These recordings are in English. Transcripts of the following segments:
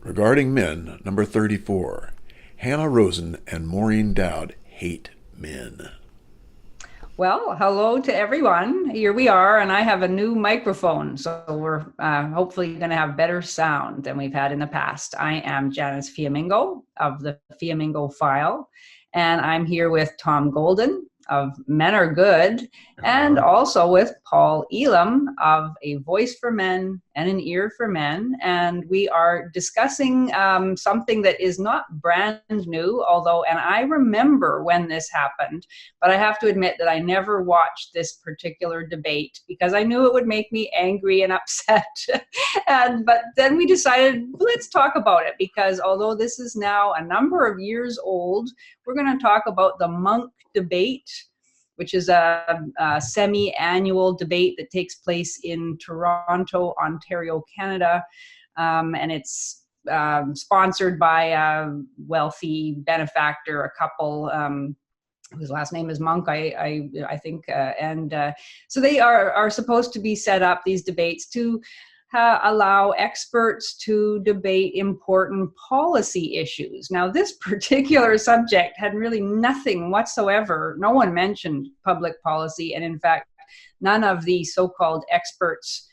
Regarding men, number 34. Hanna, Rosin, and Maureen Dowd hate men. Well, hello to everyone. Here we are, and I have a new microphone, so we're hopefully going to have better sound than we've had in the past. I am Janice Fiamingo of the Fiamingo File, and I'm here with Tom Golden of Men Are Good, and also with Paul Elam of A Voice for Men and an Ear for Men. And we are discussing something that is not brand new, and I remember when this happened, but I have to admit that I never watched this particular debate because I knew it would make me angry and upset. But then we decided, let's talk about it, because although this is now a number of years old, we're going to talk about the Monk debate, which is a semi-annual debate that takes place in Toronto, Ontario, Canada. And it's sponsored by a wealthy benefactor, a couple whose last name is Monk, I think. So they are supposed to be set up, these debates, to allow experts to debate important policy issues. Now, this particular subject had really nothing whatsoever. No one mentioned public policy, and in fact, none of the so-called experts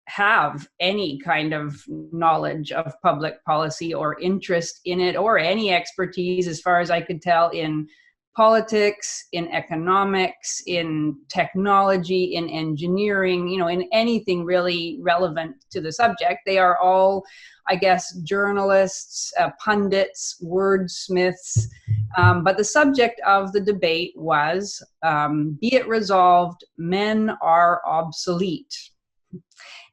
have any kind of knowledge of public policy or interest in it, or any expertise, as far as I could tell, in politics, in economics, in technology, in engineering, in anything really relevant to the subject. They are all, I guess, journalists, pundits, wordsmiths. But the subject of the debate was, be it resolved, men are obsolete.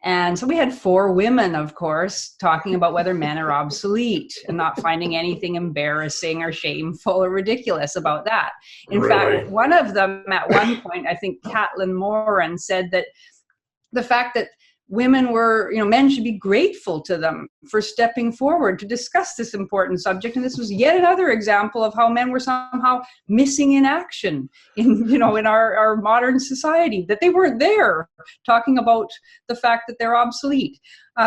And so we had four women, of course, talking about whether men are obsolete and not finding anything embarrassing or shameful or ridiculous about that. In fact, one of them at one point, I think Caitlin Moran, said that the fact that women were, men should be grateful to them for stepping forward to discuss this important subject. And this was yet another example of how men were somehow missing in action in our modern society, that they weren't there talking about the fact that they're obsolete.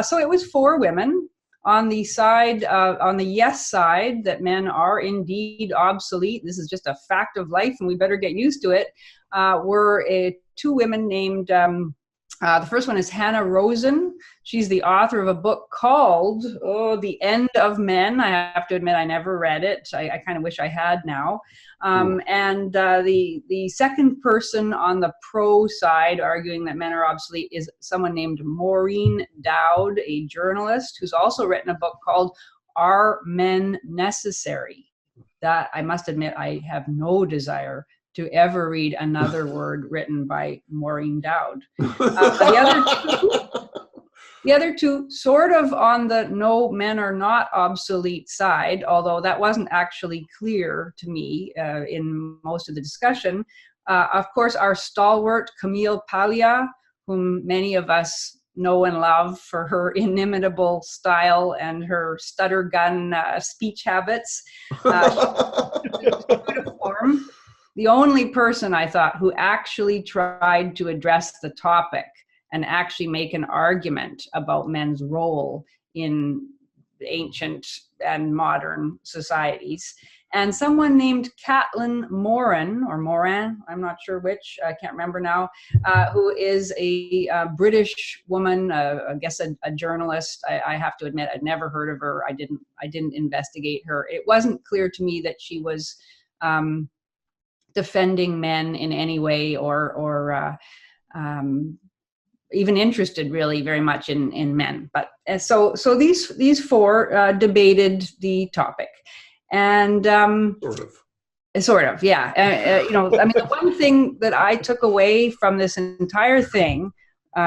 So it was four women on the side, on the yes side, that men are indeed obsolete. This is just a fact of life and we better get used to it. Were two women named, the first one is Hanna Rosin. She's the author of a book called The End of Men. I have to admit, I never read it. I kind of wish I had now. And the second person on the pro side arguing that men are obsolete is someone named Maureen Dowd, a journalist who's also written a book called Are Men Necessary? That, I must admit, I have no desire to ever read another word written by Maureen Dowd. The other two sort of on the no, men are not obsolete side, although that wasn't actually clear to me in most of the discussion. Of course, our stalwart Camille Paglia, whom many of us know and love for her inimitable style and her stutter gun speech habits. The only person, I thought, who actually tried to address the topic and actually make an argument about men's role in ancient and modern societies. And someone named Caitlin Moran, or Moran, I'm not sure which, I can't remember now, who is a British woman, I guess a journalist. I have to admit, I'd never heard of her. I didn't investigate her. It wasn't clear to me that she was defending men in any way, or even interested really very much in men. But so these four debated the topic, and sort of, yeah. The one thing that I took away from this entire thing,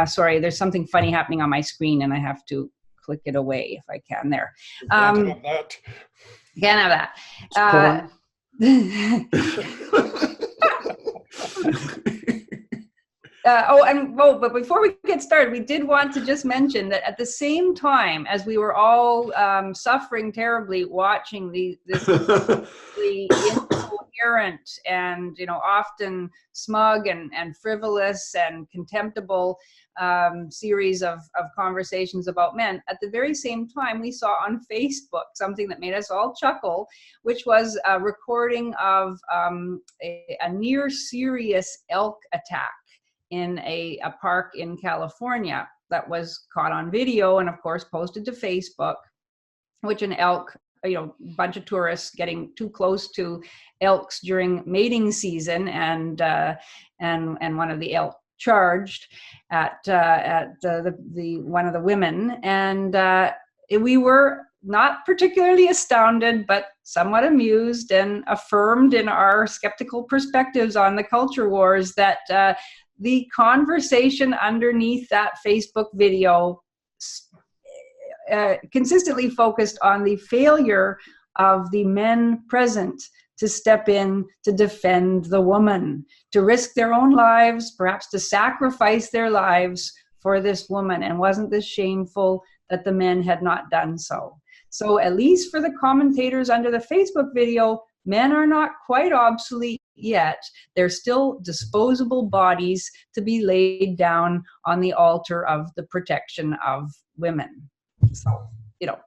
sorry, there's something funny happening on my screen, and I have to click it away if I can. There, can't have that. But before we get started, we did want to just mention that at the same time as we were all suffering terribly watching this incoherent incoherent and, often smug and frivolous and contemptible series of conversations about men. At the very same time, we saw on Facebook something that made us all chuckle, which was a recording of a near serious elk attack in a park in California that was caught on video and, of course, posted to Facebook, which an elk, bunch of tourists getting too close to elks during mating season, and one of the elk charged at the one of the women, and we were not particularly astounded, but somewhat amused and affirmed in our skeptical perspectives on the culture wars that the conversation underneath that Facebook video consistently focused on the failure of the men present to step in to defend the woman, to risk their own lives, perhaps to sacrifice their lives for this woman. And wasn't this shameful that the men had not done so? So at least for the commentators under the Facebook video, men are not quite obsolete yet. They're still disposable bodies to be laid down on the altar of the protection of women. So,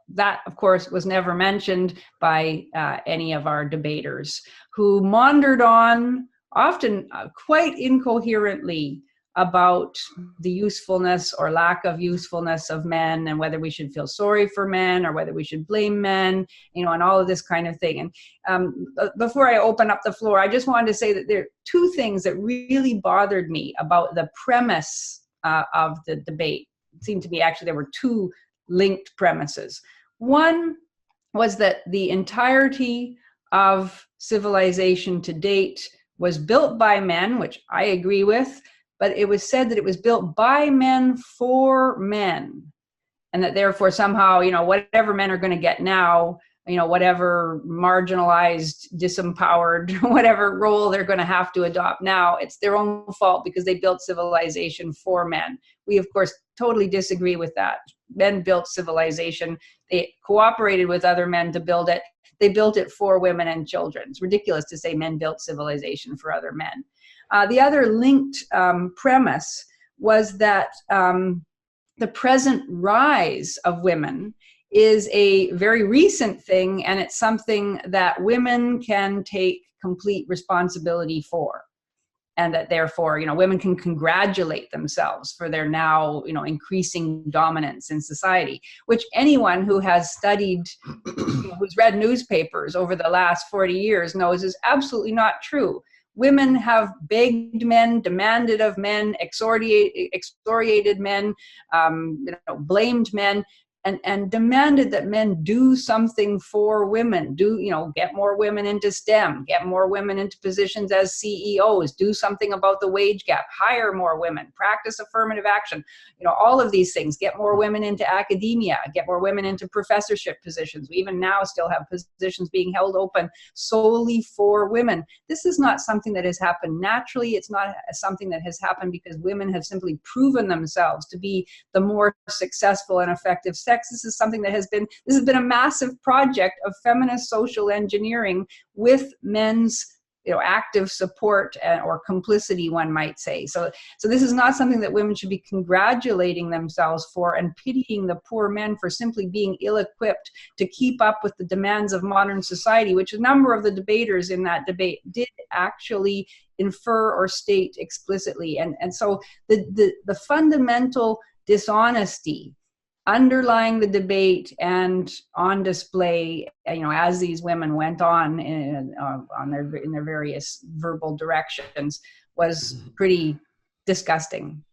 that, of course, was never mentioned by any of our debaters, who maundered on, often quite incoherently, about the usefulness or lack of usefulness of men, and whether we should feel sorry for men or whether we should blame men, and all of this kind of thing. And before I open up the floor, I just wanted to say that there are two things that really bothered me about the premise of the debate. It seemed to me actually there were two linked premises. One was that the entirety of civilization to date was built by men, which I agree with, but it was said that it was built by men for men, and that therefore somehow, whatever men are going to get now, whatever marginalized, disempowered, whatever role they're going to have to adopt now, it's their own fault because they built civilization for men. We, of course, totally disagree with that. Men built civilization. They cooperated with other men to build it. They built it for women and children. It's ridiculous to say men built civilization for other men. The other linked premise was that the present rise of women is a very recent thing, and it's something that women can take complete responsibility for. And that therefore, women can congratulate themselves for their now, increasing dominance in society, which anyone who has studied, who's read newspapers over the last 40 years knows is absolutely not true. Women have begged men, demanded of men, excoriated men, blamed men, and demanded that men do something for women, get more women into STEM, get more women into positions as CEOs, do something about the wage gap, hire more women, practice affirmative action, all of these things, get more women into academia, get more women into professorship positions. We even now still have positions being held open solely for women. This is not something that has happened naturally. It's not something that has happened because women have simply proven themselves to be the more successful and effective sex. This is something that has been a massive project of feminist social engineering with men's active support or complicity, one might say. So this is not something that women should be congratulating themselves for and pitying the poor men for simply being ill-equipped to keep up with the demands of modern society, which a number of the debaters in that debate did actually infer or state explicitly. And so the fundamental dishonesty underlying the debate and on display, as these women went on in their various verbal directions, was pretty disgusting.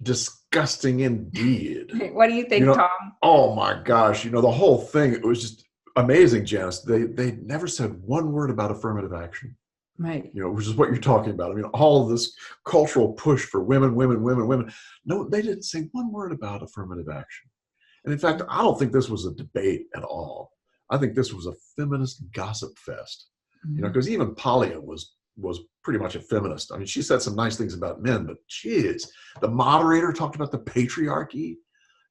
Disgusting indeed. What do you think, Tom? Oh my gosh! The whole thing, it was just amazing, Janice. They never said one word about affirmative action. Right. Which is what you're talking about. All of this cultural push for women. No, they didn't say one word about affirmative action. And in fact, I don't think this was a debate at all. I think this was a feminist gossip fest. Because even Polya was pretty much a feminist. She said some nice things about men, but geez, the moderator talked about the patriarchy.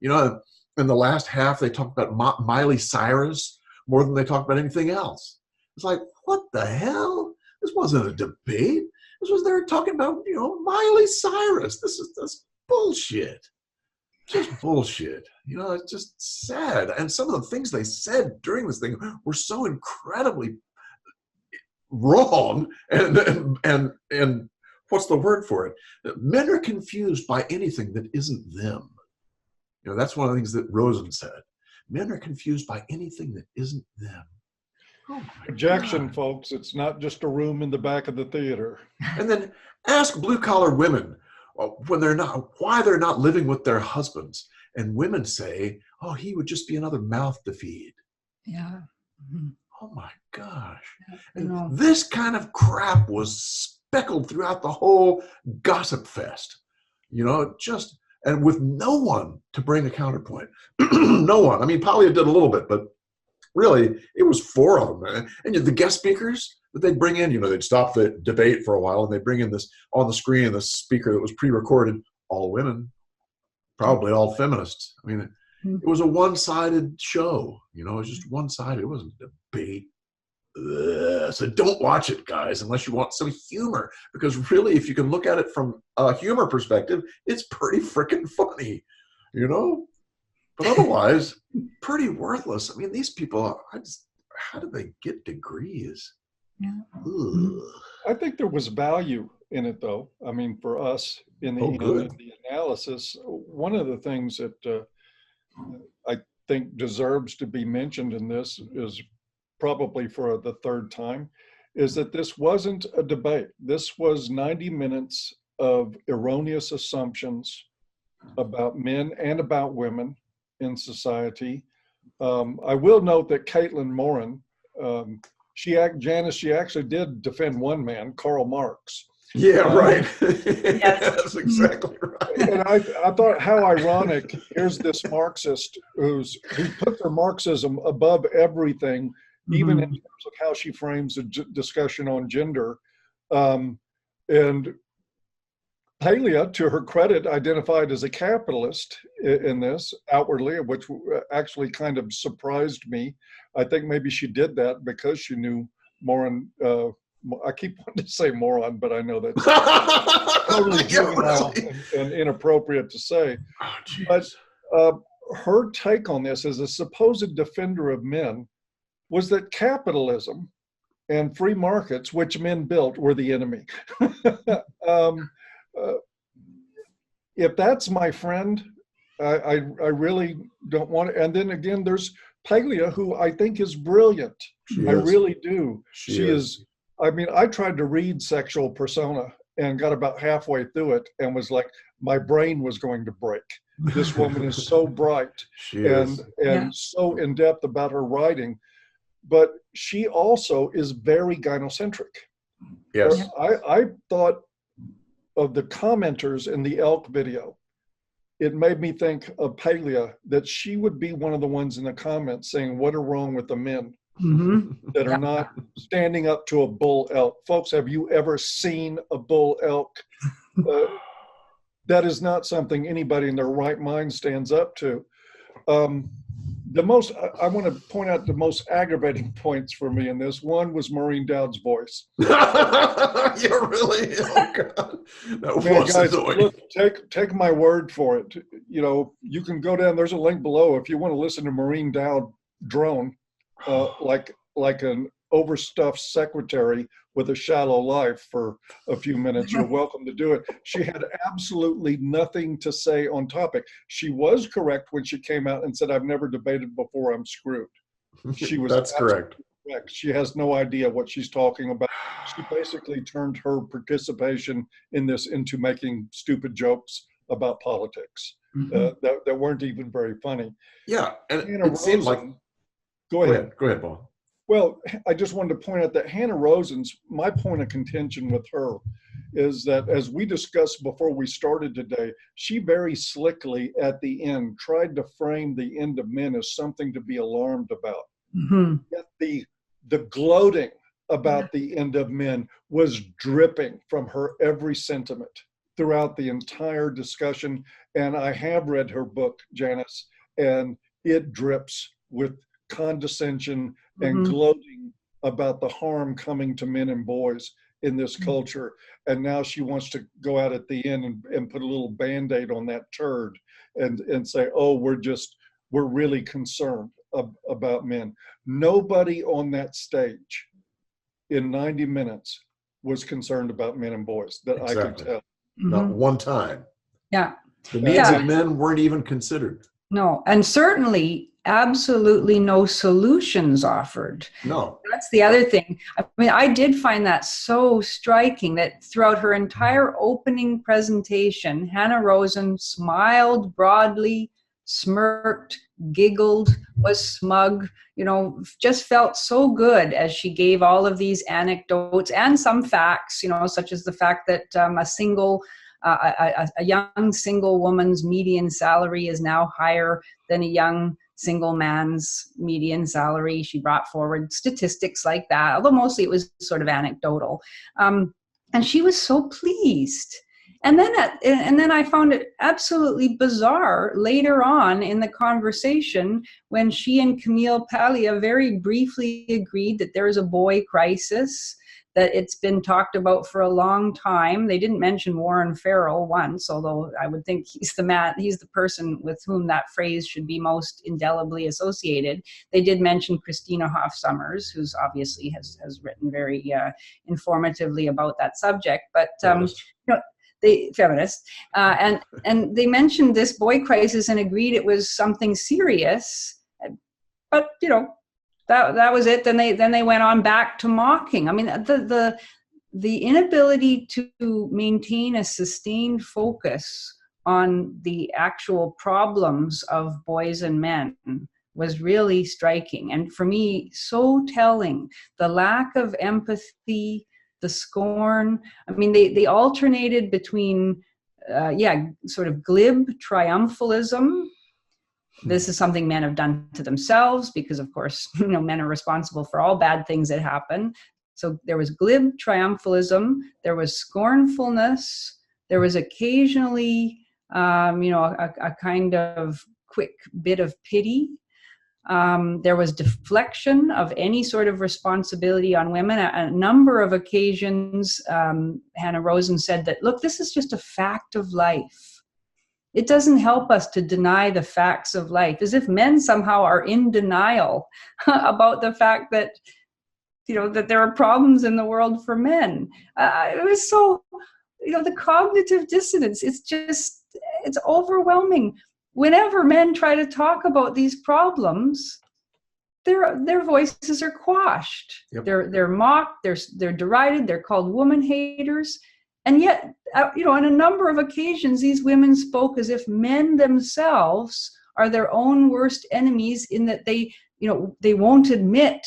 In the last half, they talked about Miley Cyrus more than they talked about anything else. It's like, what the hell? This wasn't a debate. This was they're talking about, Miley Cyrus. This is bullshit. Just bullshit. It's just sad. And some of the things they said during this thing were so incredibly wrong. And what's the word for it? Men are confused by anything that isn't them. That's one of the things that Rosin said. Men are confused by anything that isn't them. Oh, projection, folks. It's not just a room in the back of the theater. And then ask blue-collar women why they're not living with their husbands. And women say, oh, he would just be another mouth to feed. Yeah. Mm-hmm. Oh my gosh. And this kind of crap was speckled throughout the whole gossip fest. And with no one to bring a counterpoint. No one. I mean, Polly did a little bit, but really, it was four of them. And the guest speakers that they'd bring in, they'd stop the debate for a while and they'd bring in this on the screen, this speaker that was pre-recorded, all women, probably all feminists. I mean, it was a one-sided show. It was just one-sided. It wasn't a debate. Ugh. So don't watch it, guys, unless you want some humor. Because really, if you can look at it from a humor perspective, it's pretty freaking funny, But otherwise, pretty worthless. I mean, these people, how did they get degrees? Yeah. I think there was value in it, though. I mean, for us in the analysis, one of the things that I think deserves to be mentioned in this is probably for the third time, is that this wasn't a debate. This was 90 minutes of erroneous assumptions about men and about women in society. I will note that Caitlin Morin, she actually did defend one man, Karl Marx. Yeah, right. That's exactly right. And I thought, how ironic. Here's this Marxist who put their Marxism above everything, even in terms of how she frames a discussion on gender. And Palea, to her credit, identified as a capitalist in this outwardly, which actually kind of surprised me. I think maybe she did that because she knew Morin. I keep wanting to say moron, but I know that's totally juvenile and inappropriate to say. Oh, but her take on this as a supposed defender of men was that capitalism and free markets, which men built, were the enemy. If that's my friend, I really don't want to. And then again, there's Palea, who I think is brilliant. I really do. She is. I mean, I tried to read Sexual Persona and got about halfway through it and was like, my brain was going to break. This woman is so bright and so in depth about her writing. But she also is very gynocentric. Yes. I thought of the commenters in the elk video. It made me think of Palea, that she would be one of the ones in the comments saying, what are wrong with the men that are not standing up to a bull elk? Folks, have you ever seen a bull elk? That is not something anybody in their right mind stands up to. I want to point out the most aggravating points for me in this. One was Maureen Dowd's voice. Yeah, really? Oh, God. That was guys, annoying. Look, take my word for it. You can go down, there's a link below if you want to listen to Maureen Dowd drone like an overstuffed secretary with a shallow life for a few minutes. You're welcome to do it. She had absolutely nothing to say on topic. She was correct when she came out and said, I've never debated before, I'm screwed. She was That's correct. She has no idea what she's talking about. She basically turned her participation in this into making stupid jokes about politics that weren't even very funny. Yeah, and Hanna it seemed like... Go ahead. Go ahead, Paul. Well, I just wanted to point out that Hanna Rosin's, my point of contention with her is that, as we discussed before we started today, she very slickly at the end tried to frame the end of men as something to be alarmed about. Yet the gloating about the end of men was dripping from her every sentiment throughout the entire discussion. And I have read her book, Janice, and it drips with condescension and gloating about the harm coming to men and boys in this culture. And now she wants to go out at the end and put a little Band-Aid on that turd and say, oh, we're really concerned about men. Nobody on that stage in 90 minutes was concerned about men and boys that I could tell. Not one time. Yeah. The needs of men weren't even considered. No, and certainly absolutely no solutions offered. No. That's the other thing. I mean, I did find that so striking that throughout her entire opening presentation, Hanna Rosin smiled broadly, smirked, giggled, was smug, just felt so good as she gave all of these anecdotes and some facts, such as the fact that a young single woman's median salary is now higher than a young single man's median salary. She brought forward statistics like that, although mostly it was sort of anecdotal. And she was so pleased. And then I found it absolutely bizarre later on in the conversation when she and Camille Paglia very briefly agreed that there is a boy crisis, that it's been talked about for a long time. They didn't mention Warren Farrell once, although I would think he's the person with whom that phrase should be most indelibly associated. They did mention Christina Hoff Sommers, who's obviously has written very informatively about that subject, but they feminist, and they mentioned this boy crisis and agreed it was something serious, but that was it. Then they went on back to mocking. I mean, the inability to maintain a sustained focus on the actual problems of boys and men was really striking, and for me, so telling. The lack of empathy, the scorn. I mean, they alternated between, sort of glib triumphalism. This is something men have done to themselves because, of course, men are responsible for all bad things that happen. So there was glib triumphalism, there was scornfulness, there was occasionally, a kind of quick bit of pity. There was deflection of any sort of responsibility on women. A number of occasions, Hanna Rosin said that, look, this is just a fact of life. It doesn't help us to deny the facts of life, as if men somehow are in denial about the fact that, that there are problems in the world for men. It was so, the cognitive dissonance, it's overwhelming. Whenever men try to talk about these problems, their voices are quashed. Yep. They're mocked, they're derided, they're called woman haters. And yet, on a number of occasions, these women spoke as if men themselves are their own worst enemies, in that they won't admit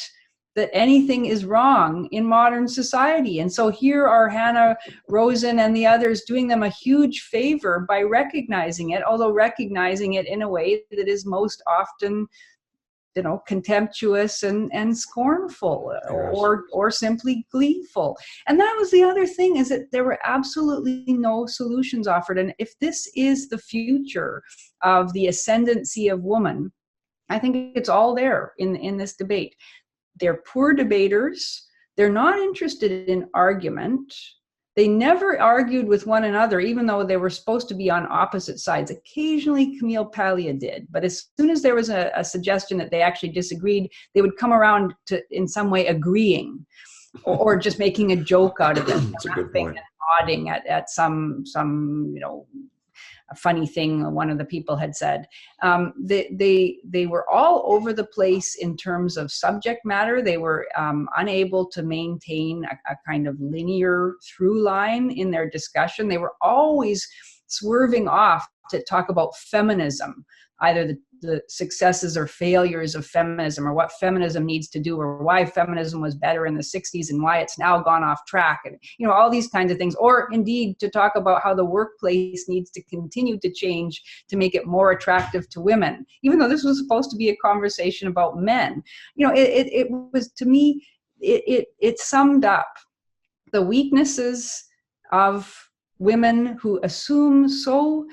that anything is wrong in modern society. And so here are Hanna Rosin and the others doing them a huge favor by recognizing it, although recognizing it in a way that is most often contemptuous and scornful, or simply gleeful. And that was the other thing, is that there were absolutely no solutions offered. And if this is the future of the ascendancy of woman, I think it's all there in this debate. They're poor debaters. They're not interested in argument. They never argued with one another, even though they were supposed to be on opposite sides. Occasionally, Camille Paglia did, but as soon as there was a suggestion that they actually disagreed, they would come around to, in some way, agreeing, or just making a joke out of it. That's a good point. And nodding at some a funny thing one of the people had said. They were all over the place in terms of subject matter. They were unable to maintain a kind of linear through line in their discussion. They were always swerving off to talk about feminism, either the successes or failures of feminism, or what feminism needs to do, or why feminism was better in the 60s and why it's now gone off track, and all these kinds of things. Or indeed to talk about how the workplace needs to continue to change to make it more attractive to women, even though this was supposed to be a conversation about men. It was, to me, it summed up the weaknesses of women who assume so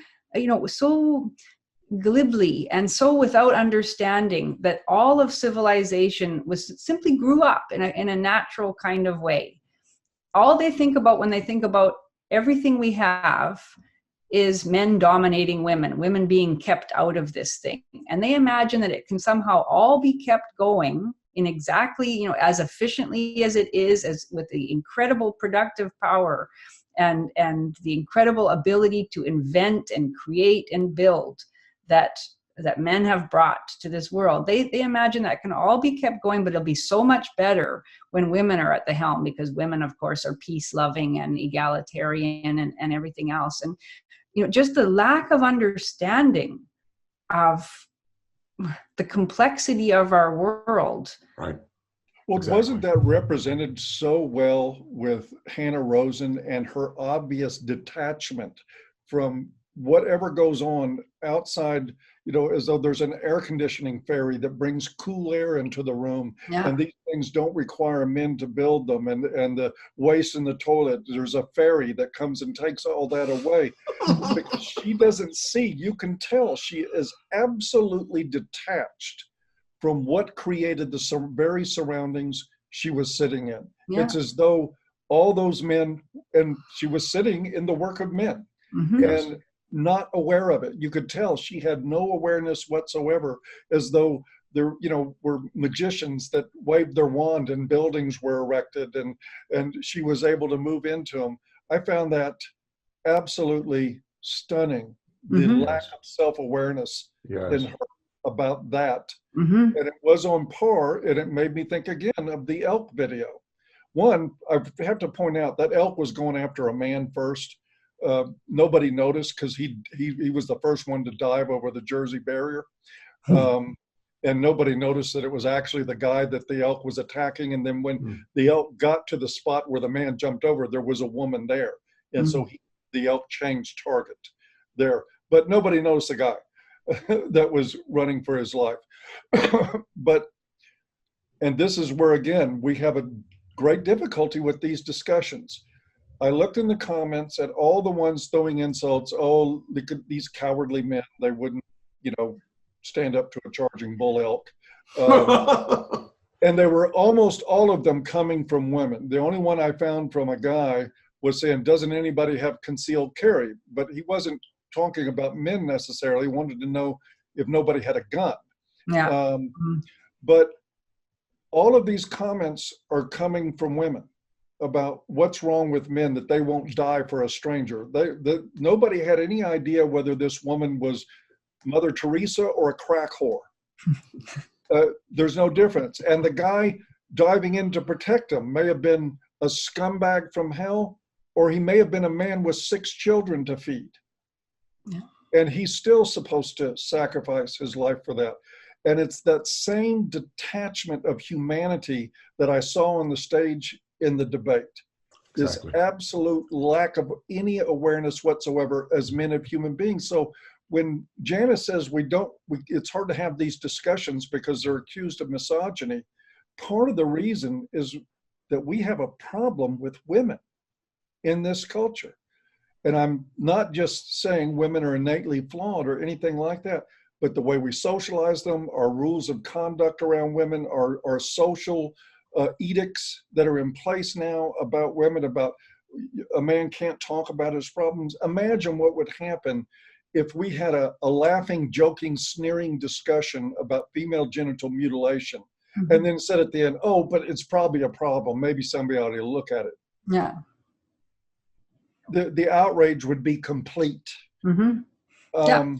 glibly and so without understanding that all of civilization was simply grew up in a natural kind of way. All they think about when they think about everything we have is men dominating women, women being kept out of this thing. And they imagine that it can somehow all be kept going in exactly, you know, as efficiently as it is, as with the incredible productive power and the incredible ability to invent and create and build that men have brought to this world. They imagine that can all be kept going, but it'll be so much better when women are at the helm, because women, of course, are peace-loving and egalitarian and everything else. And, you know, just the lack of understanding of the complexity of our world. Right. Well, Exactly. wasn't that represented so well with Hanna Rosin and her obvious detachment from whatever goes on outside, you know, as though there's an air conditioning fairy that brings cool air into the room. Yeah. And these things don't require men to build them. And the waste in the toilet, there's a fairy that comes and takes all that away. Because she doesn't see, you can tell she is absolutely detached from what created the very surroundings she was sitting in. Yeah. It's as though all those men, and she was sitting in the work of men. Mm-hmm. And not aware of it. You could tell she had no awareness whatsoever, as though there, you know, were magicians that waved their wand and buildings were erected, and she was able to move into them. I found that absolutely stunning, the Mm-hmm. lack of self-awareness Yes. in her about that. Mm-hmm. And it was on par, and it made me think again of the elk video. One, I have to point out that elk was going after a man first. Nobody noticed because he was the first one to dive over the Jersey barrier. And nobody noticed that it was actually the guy that the elk was attacking. And then when the elk got to the spot where the man jumped over, there was a woman there. And so the elk changed target there. But nobody noticed the guy that was running for his life. And this is where, again, we have a great difficulty with these discussions. I looked in the comments at all the ones throwing insults. Oh, these cowardly men, they wouldn't, you know, stand up to a charging bull elk. And they were almost all of them coming from women. The only one I found from a guy was saying, doesn't anybody have concealed carry? But he wasn't talking about men necessarily. He wanted to know if nobody had a gun. Yeah. But all of these comments are coming from women about what's wrong with men, that they won't die for a stranger. Nobody had any idea whether this woman was Mother Teresa or a crack whore. There's no difference. And the guy diving in to protect them may have been a scumbag from hell, or he may have been a man with 6 children to feed. Yeah. And he's still supposed to sacrifice his life for that. And it's that same detachment of humanity that I saw on the stage in the debate. Exactly. This absolute lack of any awareness whatsoever as men of human beings. So when Janice says it's hard to have these discussions because they're accused of misogyny, part of the reason is that we have a problem with women in this culture. And I'm not just saying women are innately flawed or anything like that, but the way we socialize them, our rules of conduct around women, our social edicts that are in place now about women, about a man can't talk about his problems. Imagine what would happen if we had a laughing, joking, sneering discussion about female genital mutilation, and then said at the end, oh, but it's probably a problem. Maybe somebody ought to look at it. Yeah. The outrage would be complete. Yeah.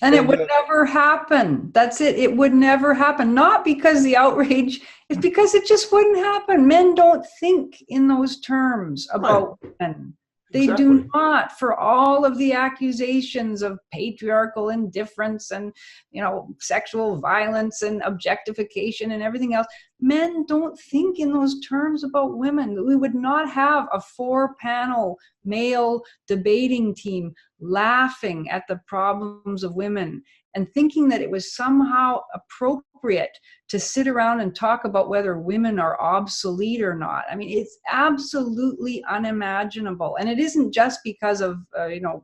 And it would never happen. That's it. It would never happen. Not because the outrage, it's because it just wouldn't happen. Men don't think in those terms about women. They do not, for all of the accusations of patriarchal indifference and, you know, sexual violence and objectification and everything else. Men don't think in those terms about women. We would not have a 4-panel male debating team laughing at the problems of women and thinking that it was somehow appropriate to sit around and talk about whether women are obsolete or not. I mean, it's absolutely unimaginable. And it isn't just because of, the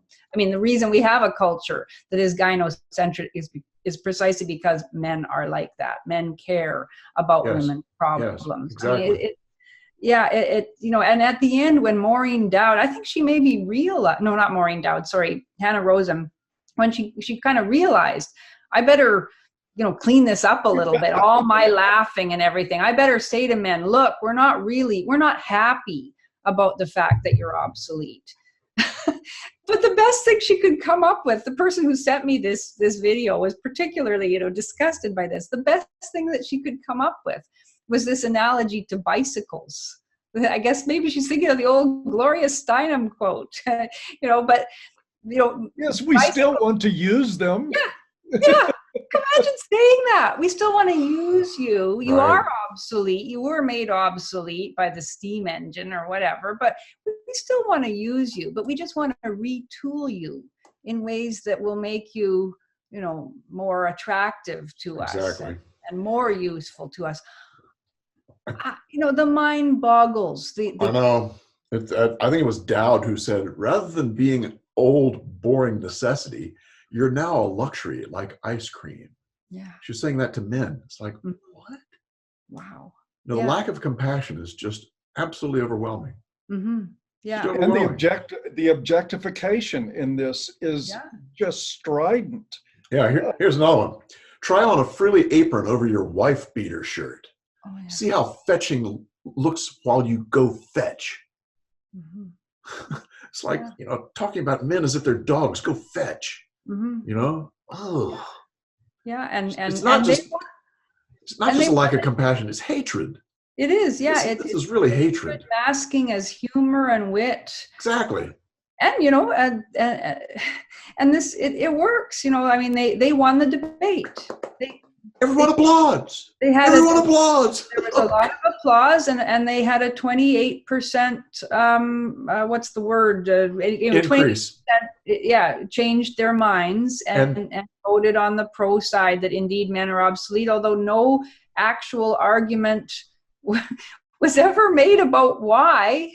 reason we have a culture that is gynocentric is precisely because men are like that. Men care about women's problems. Yes, exactly. And at the end, when Maureen Dowd, I think she maybe realized, no, not Maureen Dowd, sorry, Hanna Rosin, when she kind of realized, I better, clean this up a little bit, all my laughing and everything. I better say to men, look, we're not happy about the fact that you're obsolete. But the best thing she could come up with, the person who sent me this video was particularly, disgusted by this. The best thing that she could come up with was this analogy to bicycles. I guess maybe she's thinking of the old Gloria Steinem quote, but yes, we still want to use them. Yeah. Imagine saying that. We still want to use you. You are obsolete. You were made obsolete by the steam engine or whatever, but we still want to use you, but we just want to retool you in ways that will make you, more attractive to us and more useful to us. The mind boggles. I know. I think it was Dowd who said, rather than being an old, boring necessity, you're now a luxury like ice cream. Yeah. She's saying that to men. It's like, what? Wow. The lack of compassion is just absolutely overwhelming. Mm-hmm. Yeah. And the objectification in this is just strident. Yeah, here's another one. Try on a frilly apron over your wife beater shirt. Oh, yeah. See how fetching looks while you go fetch. Mm-hmm. It's like, talking about men as if they're dogs. Go fetch. Mm-hmm. Oh. Yeah, and it's not just a lack of compassion, it's hatred. It is, yeah. This is really hatred. Masking as humor and wit. Exactly. And and this it works. They won the debate. Everyone applauds. Everyone applauds. There was a lot of applause, and they had a 28%. What's the word? Increase. 20%, changed their minds and voted on the pro side that indeed men are obsolete. Although no actual argument was ever made about why.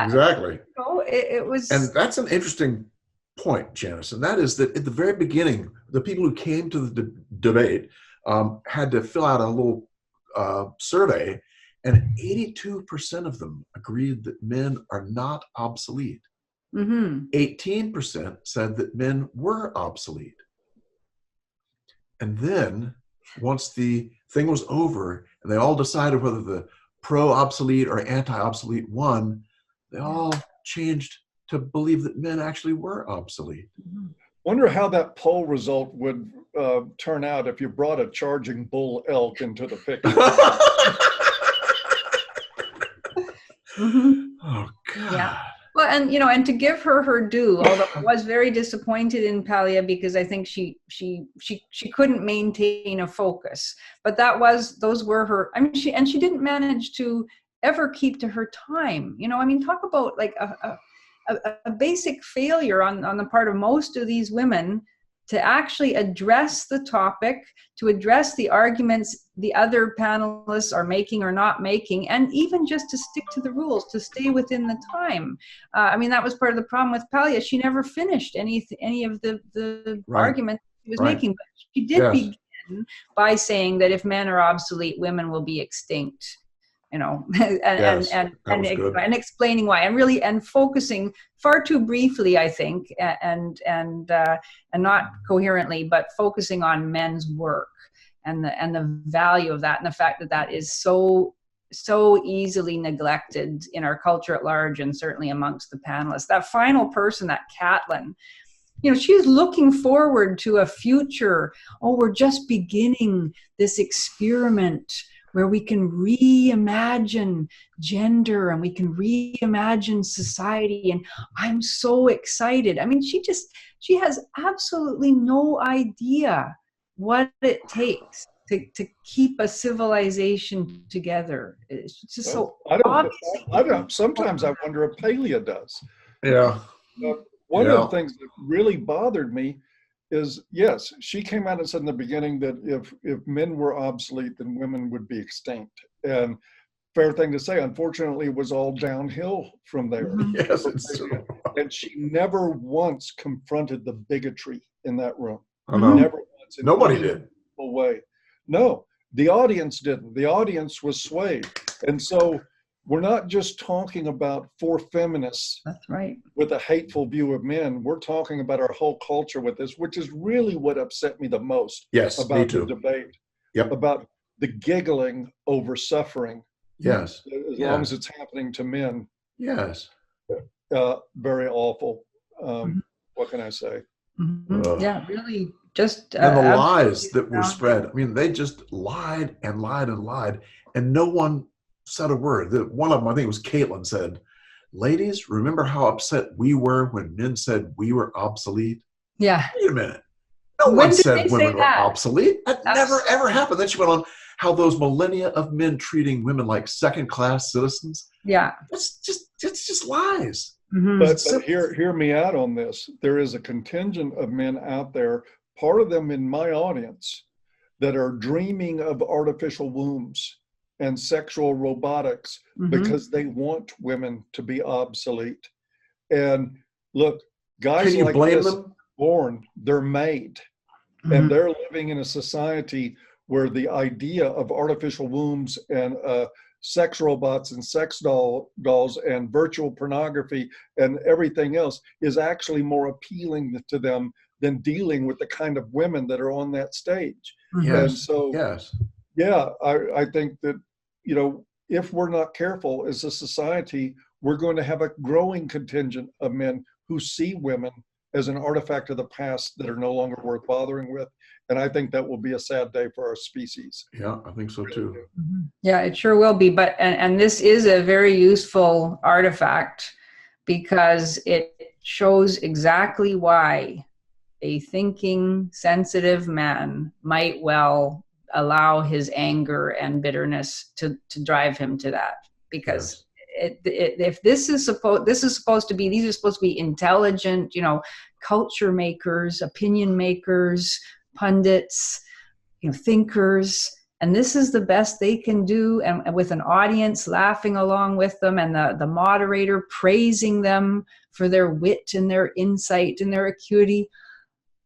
Exactly. It was, and that's an interesting point, Janice, and that is that at the very beginning, the people who came to the debate had to fill out a little survey, and 82% of them agreed that men are not obsolete. 18% said that men were obsolete. And then once the thing was over and they all decided whether the pro-obsolete or anti-obsolete won, they all changed to believe that men actually were obsolete. Wonder how that poll result would turn out if you brought a charging bull elk into the picture. Oh, God. Yeah. Well, and to give her due, although I was very disappointed in Palia because I think she couldn't maintain a focus. But those were her. She didn't manage to ever keep to her time. Talk about like a basic failure on the part of most of these women to actually address the topic, to address the arguments the other panelists are making or not making, and even just to stick to the rules, to stay within the time. That was part of the problem with Palia. She never finished any of the arguments she was making, but she did begin by saying that if men are obsolete, women will be extinct. And explaining why, and focusing far too briefly, I think, and not coherently, but focusing on men's work and the value of that, and the fact that is so easily neglected in our culture at large, and certainly amongst the panelists. That final person, that Caitlin, she's looking forward to a future. Oh, we're just beginning this experiment where we can reimagine gender and we can reimagine society. And I'm so excited. She has absolutely no idea what it takes to keep a civilization together. It's just sometimes I wonder if Palia does. Yeah. One of the things that really bothered me is yes, she came out and said in the beginning that if men were obsolete, then women would be extinct. And fair thing to say, unfortunately, it was all downhill from there. Yes, it's true. And she never once confronted the bigotry in that room. I know. Never once. In Nobody any did. way. No, the audience didn't. The audience was swayed. And so we're not just talking about four feminists That's right. with a hateful view of men. We're talking about our whole culture with this, which is really what upset me the most Yes, me about too. the debate. Yep. About the giggling over suffering. Yes. As long as it's happening to men. Yes. Very awful. What can I say? Yeah, really just. And the lies absolutely that were spread. I mean, they just lied and lied and lied, and no one said a word. One of them, I think it was Caitlin, said, "Ladies, remember how upset we were when men said we were obsolete?" Yeah. Wait a minute. No When one did they said say women were that? obsolete. That never, ever happened. Then she went on how those millennia of men treating women like second-class citizens. Yeah. It's just lies. But hear me out on this. There is a contingent of men out there, part of them in my audience, that are dreaming of artificial wombs and sexual robotics because they want women to be obsolete. And look, guys like this are born, they're made. And they're living in a society where the idea of artificial wombs and sex robots and sex dolls and virtual pornography and everything else is actually more appealing to them than dealing with the kind of women that are on that stage. Yes. And so, yeah, I think that, you know, if we're not careful as a society, we're going to have a growing contingent of men who see women as an artifact of the past that are no longer worth bothering with. And I think that will be a sad day for our species. Yeah, I think so too. Yeah, it sure will be. But, and this is a very useful artifact because it shows exactly why a thinking, sensitive man might well allow his anger and bitterness to drive him to that. Because if these are supposed to be intelligent, you know, culture makers, opinion makers, pundits, you know, thinkers, and this is the best they can do, and with an audience laughing along with them, and the moderator praising them for their wit and their insight and their acuity.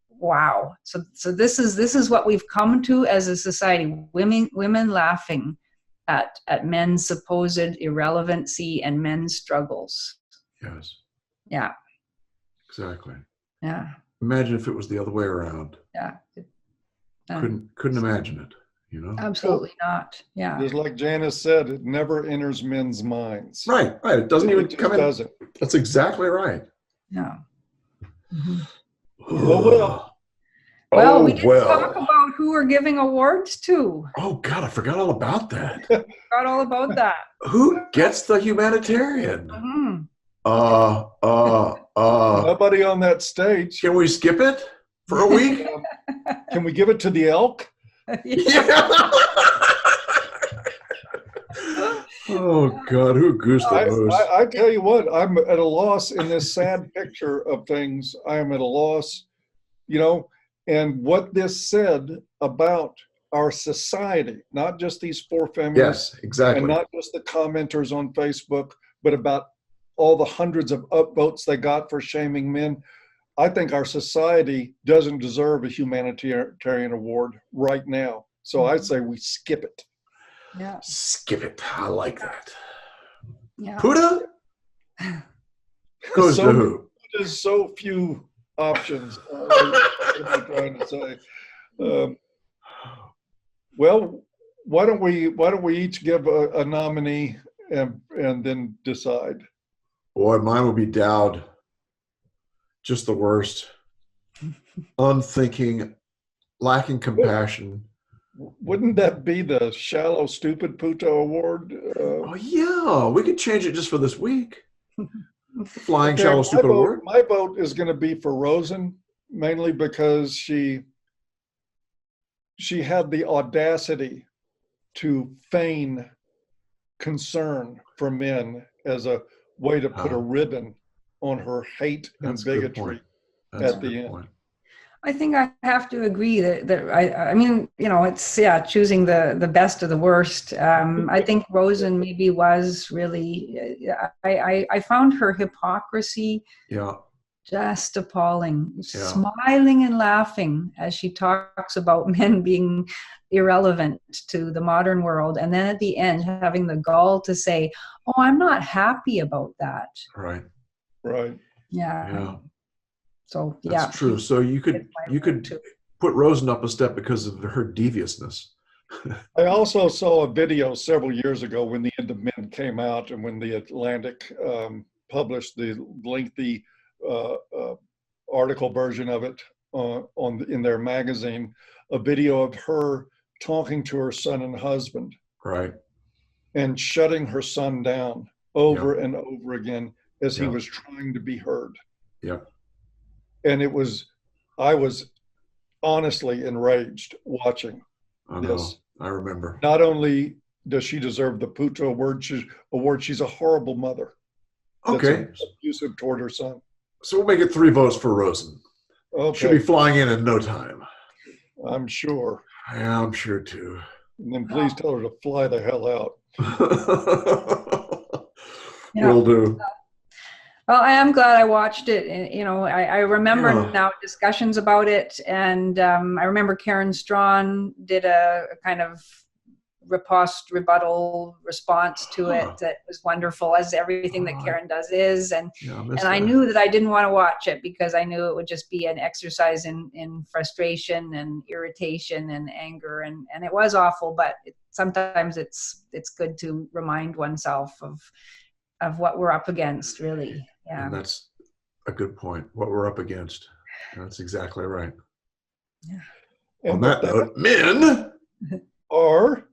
Wow. So this is what we've come to as a society. Women laughing at men's supposed irrelevancy and men's struggles. Yes. Yeah. Exactly. Yeah. Imagine if it was the other way around. Yeah. Couldn't imagine it, you know? Absolutely not. Yeah. Just like Janice said, it never enters men's minds. Right. It doesn't even come in. Doesn't. That's exactly right. Yeah. Well, we didn't talk about who we're giving awards to. Oh God, I forgot all about that. Forgot all about that. Who gets the humanitarian? Nobody on that stage. Can we skip it for a week? Can we give it to the elk? Yeah. Oh God, who goosed the most? I tell you what, I'm at a loss in this sad picture of things. I am at a loss, you know, and what this said about our society, not just these four feminists. Yes, exactly. And not just the commenters on Facebook, but about all the hundreds of upvotes they got for shaming men. I think our society doesn't deserve a humanitarian award right now. So I'd say we skip it. Yeah. Skip it. I like that. Yeah. Puda goes to who? There's so few options. What am I trying to say? Well, why don't we each give a nominee and then decide? Boy, mine would be Dowd. Just the worst. Unthinking, lacking compassion. Wouldn't that be the Shallow Stupid Puto Award? Oh yeah, we could change it just for this week. Flying Okay, Shallow Stupid Award. My vote is going to be for Rosin, mainly because she had the audacity to feign concern for men as a way to put a ribbon on her hate and bigotry at the end. I think I have to agree that I mean, you know, it's, yeah, choosing the best of the worst. I think Rosin maybe was really, I found her hypocrisy Yeah. just appalling, Yeah. smiling and laughing as she talks about men being irrelevant to the modern world. And then at the end, having the gall to say, oh, I'm not happy about that. Right. Right. Yeah. Yeah. So, That's yeah. true. So you could put Rosen up a step because of her deviousness. I also saw a video several years ago when The End of Men came out, and when the Atlantic published the lengthy article version of it in their magazine, a video of her talking to her son and husband, Right. and shutting her son down over and over again as he was trying to be heard. Yeah. And I was honestly enraged watching this. I remember. Not only does she deserve the Puto award, she's a horrible mother. Okay. That's abusive toward her son. So we'll make it 3 votes for Rosen. Okay. She'll be flying in no time. I'm sure. Yeah, I'm sure too. And then please tell her to fly the hell out. Will do. Well, I am glad I watched it. And, you know, I remember now discussions about it. And I remember Karen Strawn did a kind of rebuttal response to it that was wonderful, as everything that Karen does is. And I knew that I didn't want to watch it because I knew it would just be an exercise in frustration and irritation and anger. And it was awful, but sometimes it's good to remind oneself of what we're up against, really. Yeah. And that's a good point. What we're up against. That's exactly right. Yeah. On that note, men are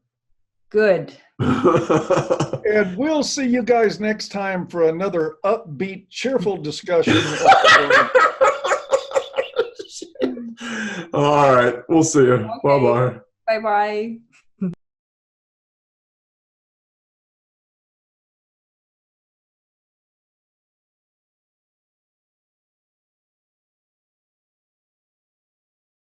good. And we'll see you guys next time for another upbeat, cheerful discussion. All right. We'll see you. Okay. Bye-bye. Bye-bye.